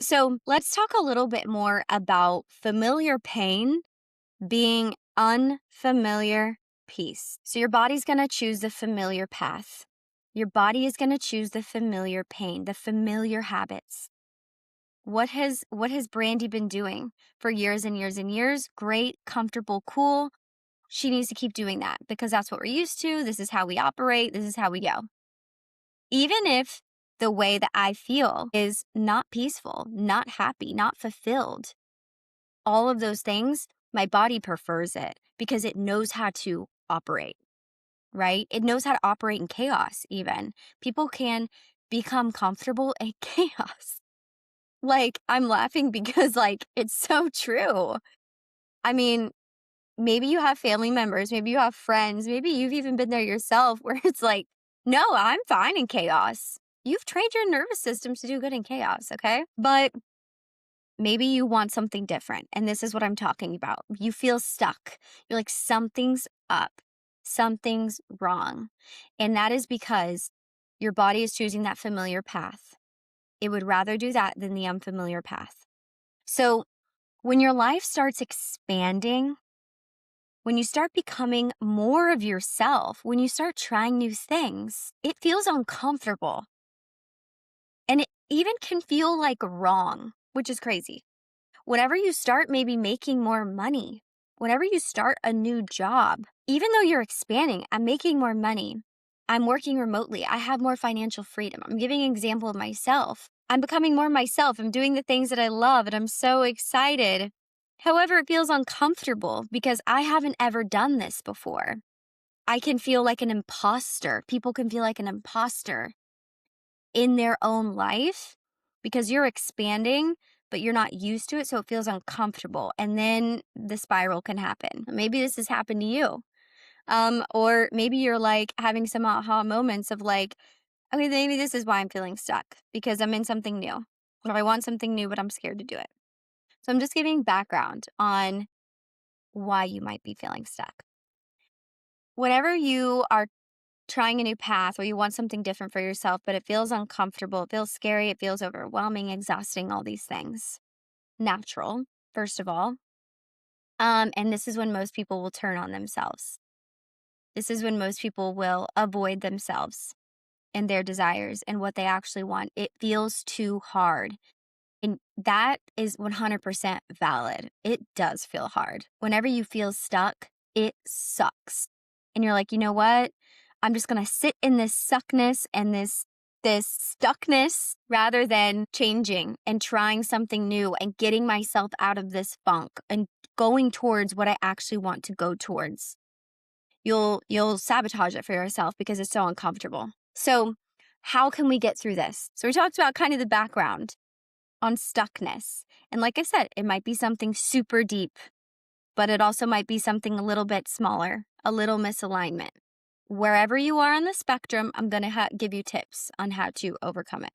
So let's talk a little bit more about familiar pain being unfamiliar peace. So your body's going to choose the familiar path. Your body is going to choose the familiar pain, the familiar habits. What has Brandy been doing for years and years and years? Great, comfortable, cool. She needs to keep doing that because that's what we're used to. This is how we operate. This is how we go. Even if the way that I feel is not peaceful, not happy, not fulfilled, all of those things, my body prefers it because it knows how to operate, right? It knows how to operate in chaos, even. People can become comfortable in chaos. Like, I'm laughing because, like, it's so true. I mean, maybe you have family members, maybe you have friends, maybe you've even been there yourself where it's like, no, I'm fine in chaos. You've trained your nervous system to do good in chaos, okay? But maybe you want something different. And this is what I'm talking about. You feel stuck. You're like, something's up, something's wrong. And that is because your body is choosing that familiar path. It would rather do that than the unfamiliar path. So when your life starts expanding, when you start becoming more of yourself, when you start trying new things, it feels uncomfortable. And it even can feel like wrong, which is crazy. Whenever you start maybe making more money, whenever you start a new job, even though you're expanding, I'm making more money. I'm working remotely. I have more financial freedom. I'm giving an example of myself. I'm becoming more myself. I'm doing the things that I love and I'm so excited. However, it feels uncomfortable because I haven't ever done this before. I can feel like an imposter. People can feel like an imposter in their own life because you're expanding, but you're not used to it. So it feels uncomfortable. And then the spiral can happen. Maybe this has happened to you. Or maybe you're like having some aha moments of like, okay, maybe this is why I'm feeling stuck because I'm in something new or I want something new, but I'm scared to do it. So I'm just giving background on why you might be feeling stuck. Whenever you are trying a new path or you want something different for yourself, but it feels uncomfortable, it feels scary, it feels overwhelming, exhausting, all these things. Natural, first of all. And this is when most people will turn on themselves. This is when most people will avoid themselves and their desires and what they actually want. It feels too hard. And that is 100% valid. It does feel hard. Whenever you feel stuck, it sucks. And you're like, you know what? I'm just going to sit in this suckness and this stuckness rather than changing and trying something new and getting myself out of this funk and going towards what I actually want to go towards. You'll sabotage it for yourself because it's so uncomfortable. So, how can we get through this? So we talked about kind of the background on stuckness. And like I said, it might be something super deep, but it also might be something a little bit smaller, a little misalignment. Wherever you are on the spectrum, I'm going to give you tips on how to overcome it.